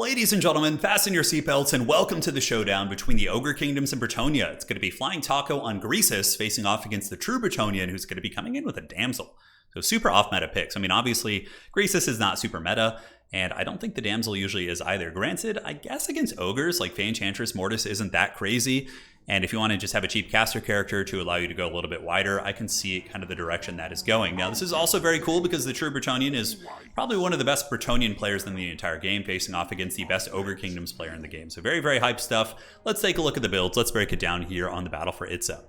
Ladies and gentlemen, fasten your seatbelts and welcome to the showdown between the Ogre Kingdoms and Bretonnia. It's going to be Flying Taco on Greasus facing off against the true Bretonnian, who's going to be coming in with a damsel. So super off-meta picks. I mean, obviously, Greasus is not super meta, and I don't think the damsel usually is either. Granted, I guess against ogres, like Fey Enchantress Mortis isn't that crazy, and if you want to just have a cheap caster character to allow you to go a little bit wider, I can see kind of the direction that is going. Now, this is also very cool because the true Bretonnian is probably one of the best Bretonnian players in the entire game, facing off against the best Ogre Kingdoms player in the game. So very, very hype stuff. Let's take a look at the builds. Let's break it down here on the battle for Itza.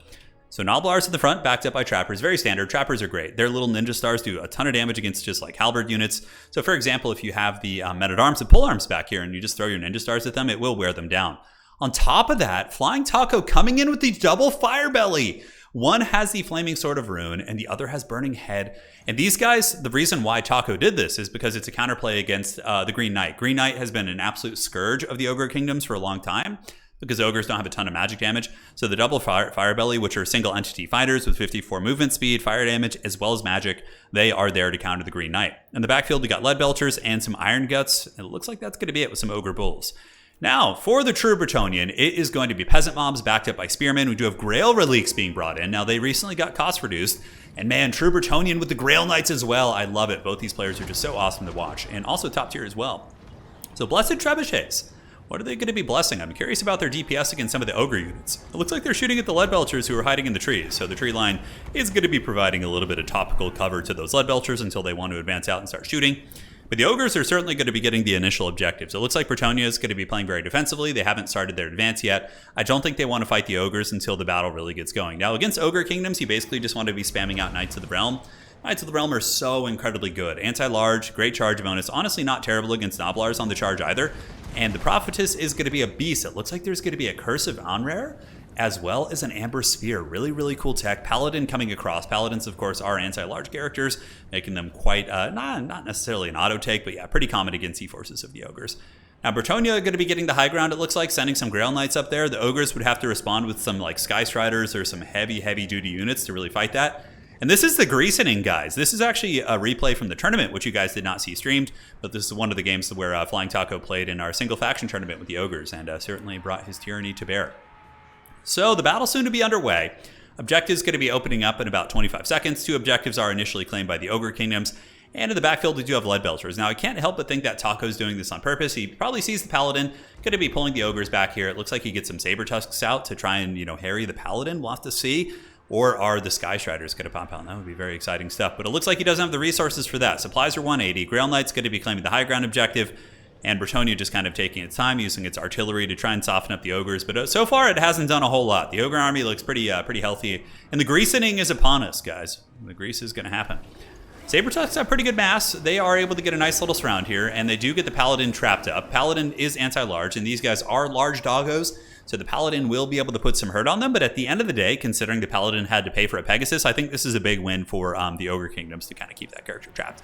So Noblars at the front, backed up by Trappers. Very standard. Trappers are great. Their little ninja stars do a ton of damage against just like halberd units. So for example, if you have the men-at-arms and polearms back here and you just throw your ninja stars at them, it will wear them down. On top of that, Flying Taco coming in with the double fire belly. One has the Flaming Sword of Ruin and the other has Burning Head. And these guys, the reason why Taco did this is because it's a counterplay against the Green Knight. Green Knight has been an absolute scourge of the Ogre Kingdoms for a long time, because ogres don't have a ton of magic damage. So the double fire belly, which are single entity fighters with 54 movement speed, fire damage, as well as magic, they are there to counter the Green Knight. In the backfield, we got Lead Belchers and some Iron Guts. It looks like that's going to be it with some Ogre Bulls. Now, for the true Bretonnian, it is going to be Peasant Mobs backed up by Spearmen. We do have Grail Reliques being brought in. Now, they recently got cost reduced. And man, true Bretonnian with the Grail Knights as well. I love it. Both these players are just so awesome to watch. And also top tier as well. So Blessed Trebuchets. What are they going to be blessing? I'm curious about their DPS against some of the Ogre units. It looks like they're shooting at the Lead Belchers who are hiding in the trees. So the tree line is going to be providing a little bit of topical cover to those Lead Belchers until they want to advance out and start shooting. But the Ogres are certainly going to be getting the initial objectives. It looks like Bretonnia is going to be playing very defensively. They haven't started their advance yet. I don't think they want to fight the Ogres until the battle really gets going. Now, against Ogre Kingdoms, you basically just want to be spamming out Knights of the Realm. Knights of the Realm are so incredibly good. Anti-large, great charge bonus. Honestly, not terrible against Noblars on the charge either. And the Prophetess is going to be a beast. It looks like there's going to be a Curse of Onrare, as well as an Amber Sphere. Really, really cool tech. Paladin coming across. Paladins, of course, are anti-large characters, making them quite, not necessarily an auto-take, but yeah, pretty common against E-Forces of the Ogres. Now, Bretonnia going to be getting the high ground, it looks like, sending some Grail Knights up there. The Ogres would have to respond with some, like, Sky Striders or some heavy, heavy-duty units to really fight that. And this is the Greasening, guys. This is actually a replay from the tournament, which you guys did not see streamed, but this is one of the games where Flying Taco played in our single faction tournament with the Ogres, and certainly brought his tyranny to bear. So the battle soon to be underway. Objectives going to be opening up in about 25 seconds. 2 objectives are initially claimed by the Ogre Kingdoms. And in the backfield, we do have Lead Belchers. Now, I can't help but think that Taco's doing this on purpose. He probably sees the Paladin, going to be pulling the Ogres back here. It looks like he gets some Saber Tusks out to try and, harry the Paladin. We'll have to see. Or are the Sky Striders going to pop out? That would be very exciting stuff. But it looks like he doesn't have the resources for that. Supplies are 180. Grail Knight's going to be claiming the high ground objective. And Bretonnia just kind of taking its time, using its artillery to try and soften up the Ogres. But so far, it hasn't done a whole lot. The Ogre army looks pretty healthy. And the Greasening is upon us, guys. The grease is going to happen. Saber Tusks have pretty good mass. They are able to get a nice little surround here. And they do get the Paladin trapped up. Paladin is anti-large, and these guys are large doggos. So the Paladin will be able to put some hurt on them. But at the end of the day, considering the Paladin had to pay for a Pegasus, I think this is a big win for the Ogre Kingdoms to kind of keep that character trapped.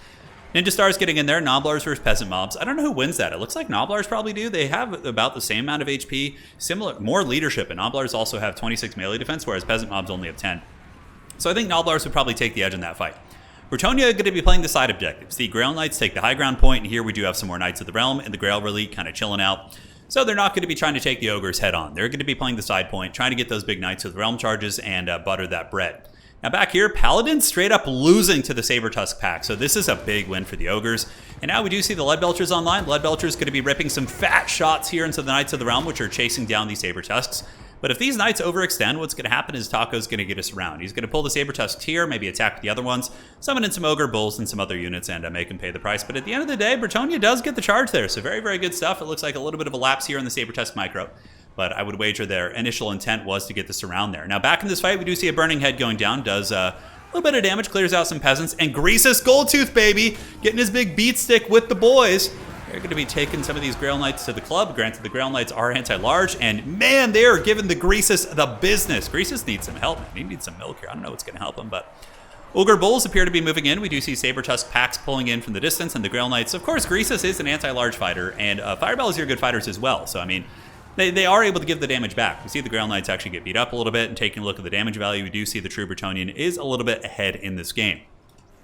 Ninja Stars getting in there. Noblars versus Peasant Mobs. I don't know who wins that. It looks like Noblars probably do. They have about the same amount of HP. Similar, more leadership. And Noblars also have 26 melee defense, whereas Peasant Mobs only have 10. So I think Noblars would probably take the edge in that fight. Bretonnia going to be playing the side objectives. The Grail Knights take the high ground point, and here we do have some more Knights of the Realm, and the Grail Relique kind of chilling out. So they're not going to be trying to take the Ogres head on. They're going to be playing the side point, trying to get those big Knights of the Realm charges and butter that bread. Now back here, Paladin straight up losing to the Saber Tusk pack. So this is a big win for the Ogres. And now we do see the Lead Belchers online. Lead Belchers going to be ripping some fat shots here into the Knights of the Realm, which are chasing down these Saber Tusks. But if these Knights overextend, what's going to happen is Taco's going to get us around. He's going to pull the Saber Tusks here, maybe attack the other ones, summon in some Ogre Bulls and some other units, and make them pay the price. But at the end of the day, Bretonnia does get the charge there. So very, very good stuff. It looks like a little bit of a lapse here in the Saber Tusk micro. But I would wager their initial intent was to get this around there. Now back in this fight, we do see a Burning Head going down. Does a little bit of damage, clears out some peasants. And Greasus Goldtooth, baby, getting his big beat stick with the boys. They're going to be taking some of these Grail Knights to the club. Granted, the Grail Knights are anti-large, and man, they are giving the Greasus the business. Greasus needs some help, man. He needs some milk here. I don't know what's going to help him, but Ogre Bulls appear to be moving in. We do see Saber Tusk packs pulling in from the distance, and the Grail Knights. Of course, Greasus is an anti-large fighter, and Firebells are good fighters as well. So, I mean, they are able to give the damage back. We see the Grail Knights actually get beat up a little bit, and taking a look at the damage value, we do see the true Bretonnian is a little bit ahead in this game.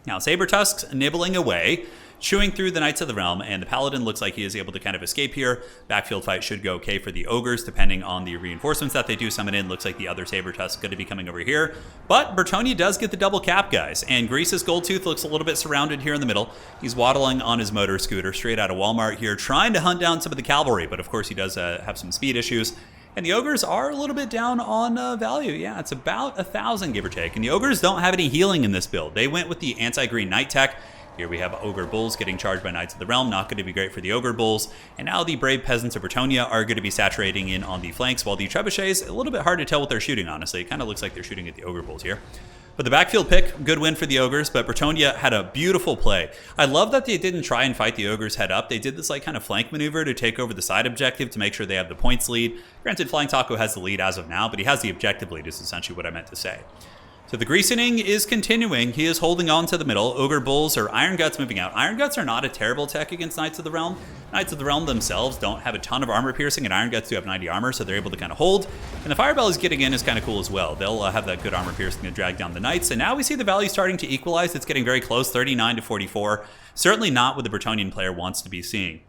Now, Saber Tusks nibbling away. chewing through the Knights of the Realm, and the Paladin looks like he is able to kind of escape here. Backfield fight should go okay for the Ogres, depending on the reinforcements that they do summon in. Looks like the other Saber Tusk is going to be coming over here. But Bretonnia does get the double cap, guys, and Grease's Goldtooth looks a little bit surrounded here in the middle. He's waddling on his motor scooter straight out of Walmart here, trying to hunt down some of the cavalry, but of course he does have some speed issues. And the Ogres are a little bit down on value. Yeah, it's about 1,000, give or take. And the Ogres don't have any healing in this build. They went with the anti-green Knight tech. Here we have Ogre Bulls getting charged by Knights of the Realm. Not going to be great for the Ogre Bulls. And now the Brave Peasants of Bretonnia are going to be saturating in on the flanks, while the Trebuchets, a little bit hard to tell what they're shooting, honestly. It kind of looks like they're shooting at the Ogre Bulls here. But the backfield pick, good win for the Ogres, but Bretonnia had a beautiful play. I love that they didn't try and fight the Ogres head up. They did this like kind of flank maneuver to take over the side objective to make sure they have the points lead. Granted, Flying Taco has the lead as of now, but he has the objective lead is essentially what I meant to say. So the greasing is continuing. He is holding on to the middle. Ogre Bulls or Iron Guts moving out. Iron Guts are not a terrible tech against Knights of the Realm. Knights of the Realm themselves don't have a ton of armor piercing, and Iron Guts do have 90 armor, so they're able to kind of hold. And the Fire Bellies getting in is kind of cool as well. They'll have that good armor piercing to drag down the Knights. And now we see the value starting to equalize. It's getting very close, 39 to 44. Certainly not what the Bretonnian player wants to be seeing.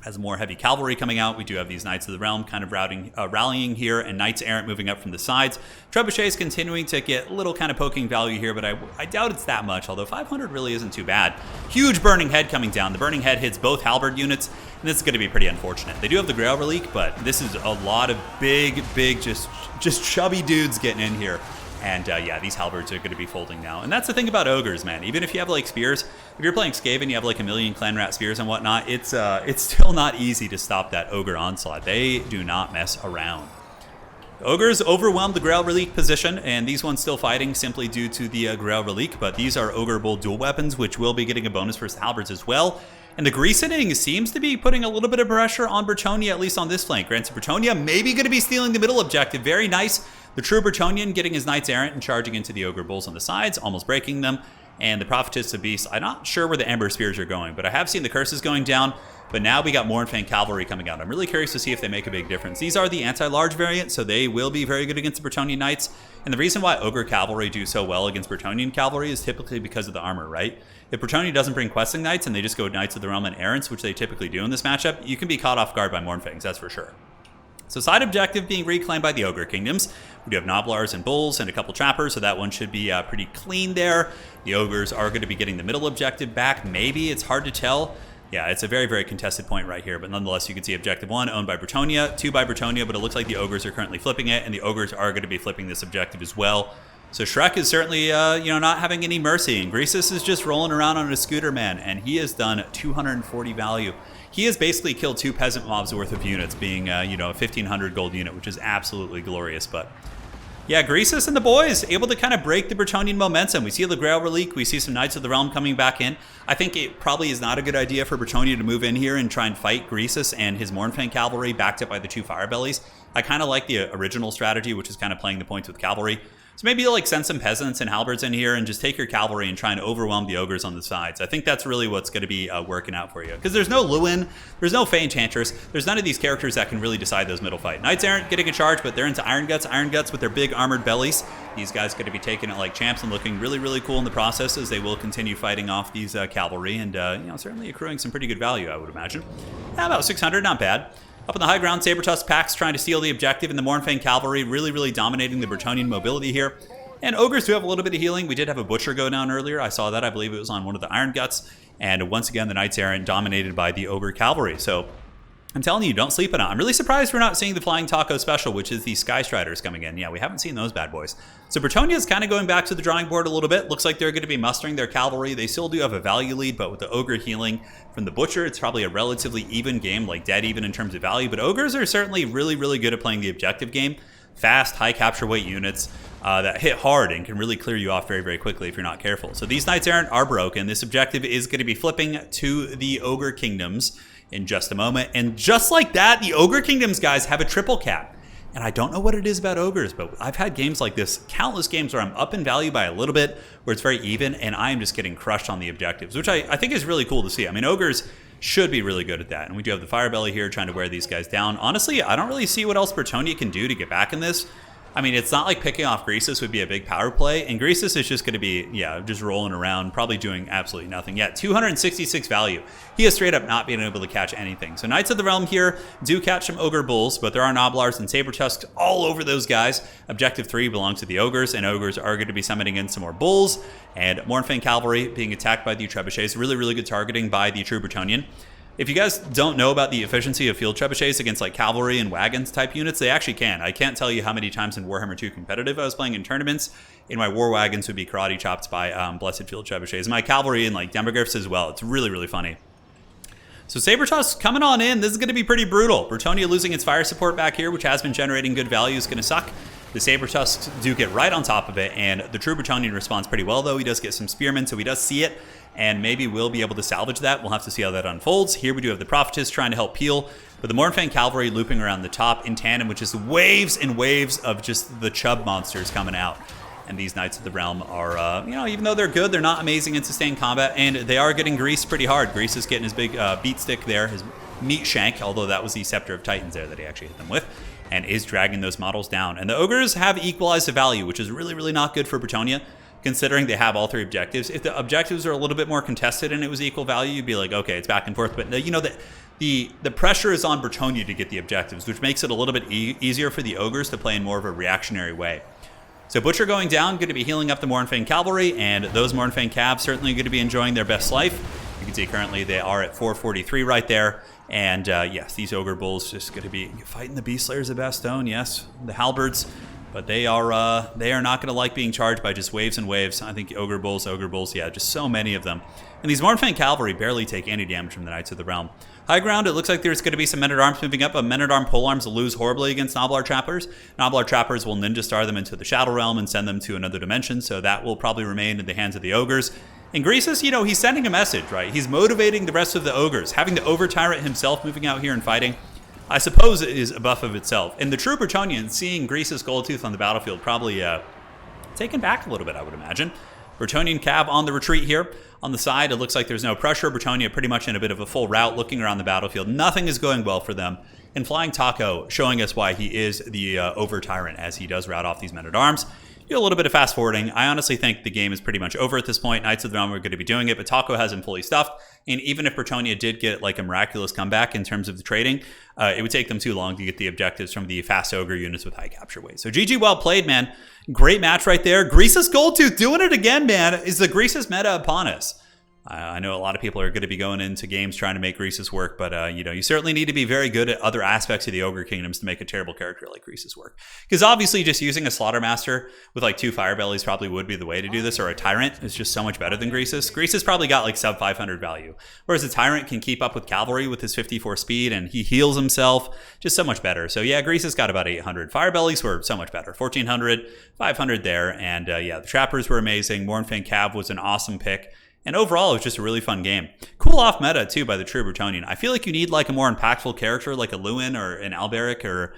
As more heavy cavalry coming out, we do have these Knights of the Realm kind of rallying here, and Knights Errant moving up from the sides. Trebuchets continuing to get a little kind of poking value here, but I doubt it's that much, although 500 really isn't too bad. Huge Burning Head coming down. The Burning Head hits both halberd units, and this is going to be pretty unfortunate. They do have the Grail Relique, but this is a lot of big, just chubby dudes getting in here. And yeah, these halberds are going to be folding now. And that's the thing about Ogres, man. Even if you have like spears, if you're playing Skaven, you have like a million Clan Rat spears and whatnot, it's still not easy to stop that Ogre onslaught. They do not mess around. Ogres overwhelmed the Grail Relique position, and these ones still fighting simply due to the Grail Relique, but these are Ogre Bull dual weapons, which will be getting a bonus versus halberds as well. And the greasing seems to be putting a little bit of pressure on Bretonnia, at least on this flank. Granted, Bretonnia maybe going to be stealing the middle objective. Very nice. The true Bretonnian getting his Knights Errant and charging into the Ogre Bulls on the sides, almost breaking them. And the Prophetess of Beasts, I'm not sure where the Amber Spears are going, but I have seen the curses going down. But now we got Mournfang Cavalry coming out. I'm really curious to see if they make a big difference. These are the anti-large variant, so they will be very good against the Bretonnian Knights. And the reason why Ogre Cavalry do so well against Bretonnian Cavalry is typically because of the armor, right? If Bretonnia doesn't bring Questing Knights and they just go Knights of the Realm and Errants, which they typically do in this matchup, you can be caught off guard by Mournfangs, that's for sure. So side objective being reclaimed by the Ogre Kingdoms. We do have Noblars and Bulls and a couple Trappers, so that one should be pretty clean there. The Ogres are going to be getting the middle objective back. Maybe, it's hard to tell. Yeah, it's a very, very contested point right here, but nonetheless, you can see objective 1 owned by Bretonnia, 2 by Bretonnia, but it looks like the Ogres are currently flipping it, and the Ogres are going to be flipping this objective as well. So Shrek is certainly, not having any mercy, and Greasus is just rolling around on a scooter, man, and he has done 240 value. He has basically killed 2 peasant mobs worth of units, being, a 1,500 gold unit, which is absolutely glorious, but... yeah, Greasus and the boys able to kind of break the Bretonnian momentum. We see the Grail Relique. We see some Knights of the Realm coming back in. I think it probably is not a good idea for Bretonnia to move in here and try and fight Greasus and his Mournfang Cavalry backed up by the 2 Fire Bellies. I kind of like the original strategy, which is kind of playing the points with cavalry. So maybe like send some peasants and halberds in here and just take your cavalry and try and overwhelm the ogres on the sides. I think that's really what's going to be working out for you. Because there's no Lewin, there's no Fey Enchantress, there's none of these characters that can really decide those middle fight. Knights aren't getting a charge, but they're into Iron Guts with their big armored bellies. These guys going to be taking it like champs and looking really, really cool in the process as they will continue fighting off these cavalry and certainly accruing some pretty good value, I would imagine. Yeah, about 600, not bad. Up on the high ground, Saber Tusk packs trying to steal the objective, and the Mournfang Cavalry really, really dominating the Bretonnian mobility here. And Ogres do have a little bit of healing. We did have a Butcher go down earlier. I saw that. I believe it was on one of the Iron Guts. And once again, the Knights Errant dominated by the Ogre Cavalry. So I'm telling you, don't sleep on it. I'm really surprised we're not seeing the Flying Taco special, which is the Sky Striders coming in. Yeah, we haven't seen those bad boys. So Bretonnia is kind of going back to the drawing board a little bit. Looks like they're going to be mustering their cavalry. They still do have a value lead, but with the Ogre healing from the Butcher, it's probably a relatively even game, like dead even in terms of value. But Ogres are certainly really, really good at playing the objective game. Fast, high capture weight units that hit hard and can really clear you off very, very quickly if you're not careful. So these Knights Errant are broken. This objective is going to be flipping to the Ogre Kingdoms in just a moment. And just like that, the Ogre Kingdoms, guys, have a triple cap. And I don't know what it is about Ogres, but I've had games like this, countless games where I'm up in value by a little bit, where it's very even, and I am just getting crushed on the objectives, which I think is really cool to see. I mean, Ogres should be really good at that. And we do have the Fire Belly here trying to wear these guys down. Honestly, I don't really see what else Bretonnia can do to get back in this. I mean, it's not like picking off Greasus would be a big power play, and Greasus is just going to be, yeah, just rolling around, probably doing absolutely nothing. Yeah, 266 value. He is straight up not being able to catch anything. So Knights of the Realm here do catch some Ogre Bulls, but there are Noblars and Saber Tusks all over those guys. Objective 3 belongs to the Ogres, and Ogres are going to be summoning in some more Bulls, and Mournfang Cavalry being attacked by the Trebuchets. Really, really good targeting by the true Bretonnian. If you guys don't know about the efficiency of field trebuchets against like cavalry and wagons type units, they actually can. I can't tell you how many times in Warhammer 2 competitive I was playing in tournaments, and my war wagons would be karate chopped by blessed field trebuchets. My cavalry and like demogryphs as well. It's really, really funny. So Saber Tusk coming on in. This is going to be pretty brutal. Bretonnia losing its fire support back here, which has been generating good value, is going to suck. The Saber Tusks do get right on top of it, and the true Bretonnian responds pretty well, though. He does get some spearmen, so he does see it, and maybe we'll be able to salvage that. We'll have to see how that unfolds. Here we do have the Prophetess trying to help peel, but the Mournfang Cavalry looping around the top in tandem, which is waves and waves of just the chub monsters coming out. And these Knights of the Realm are, you know, even though they're good, they're not amazing in sustained combat, and they are getting greased pretty hard. Grease is getting his big beat stick there, his meat shank, although that was the Scepter of Titans there that he actually hit them with, and is dragging those models down. And the Ogres have equalized the value, which is really, really not good for Bretonnia, considering they have all three objectives. If the objectives are a little bit more contested and it was equal value, you'd be like, okay, it's back and forth. But you know, the pressure is on Bretonnia to get the objectives, which makes it a little bit easier for the Ogres to play in more of a reactionary way. So Butcher going down, going to be healing up the Mournfang Cavalry, and those Mournfang Cavs certainly going to be enjoying their best life. You can see currently they are at 443 right there. And yes, these Ogre Bulls just going to be fighting the Beast Slayers of Bastogne, yes, the Halberds. But they are not going to like being charged by just waves and waves. I think Ogre Bulls, yeah, just so many of them. And these Mournfang Cavalry barely take any damage from the Knights of the Realm. High ground, it looks like there's going to be some Men-at-Arms moving up, but Men-at-Arm polearms lose horribly against Noblar Trappers. Noblar Trappers will Ninja Star them into the Shadow Realm and send them to another dimension, so that will probably remain in the hands of the Ogres. And Greasus, you know, he's sending a message, right? He's motivating the rest of the Ogres. Having the Ogre Tyrant himself moving out here and fighting, I suppose it is a buff of itself. And the true Bretonnian, seeing Greasus Goldtooth on the battlefield, probably taken back a little bit, I would imagine. Bretonnian Cav on the retreat here. On the side, it looks like there's no pressure. Bretonnia pretty much in a bit of a full rout, looking around the battlefield. Nothing is going well for them. And Flying Taco showing us why he is the Over Tyrant, as he does rout off these Men-at-Arms. Do a little bit of fast forwarding. I honestly think the game is pretty much over at this point. Knights of the Realm are going to be doing it, but Taco has him fully stuffed. And even if Bretonnia did get like a miraculous comeback in terms of the trading, it would take them too long to get the objectives from the fast Ogre units with high capture weight. So GG, well played, man. Great match right there. Greasus Goldtooth doing it again, man. Is the Greasus meta upon us? I know a lot of people are going to be going into games trying to make Greasus work, but you know, you certainly need to be very good at other aspects of the Ogre Kingdoms to make a terrible character like Greasus work. Because obviously just using a Slaughtermaster with like 2 Firebellies probably would be the way to do this, or a Tyrant is just so much better than Greasus. Greasus probably got like sub 500 value, whereas a Tyrant can keep up with Cavalry with his 54 speed, and he heals himself, just so much better. So yeah, Greasus got about 800. Firebellies were so much better, 1400, 500 there, and yeah, the Trappers were amazing. Mournfang Cav was an awesome pick. And overall, it was just a really fun game. Cool off meta, too, by the true Bretonnian. I feel like you need like a more impactful character like a Lewin or an Alberic or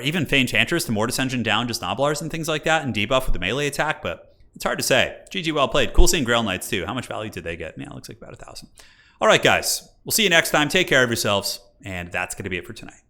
even Fey Enchantress to Mortis Engine down just Noblars and things like that and debuff with the melee attack, but it's hard to say. GG, well played. Cool seeing Grail Knights, too. How much value did they get? Yeah, it looks like about 1,000. All right, guys. We'll see you next time. Take care of yourselves, and that's going to be it for tonight.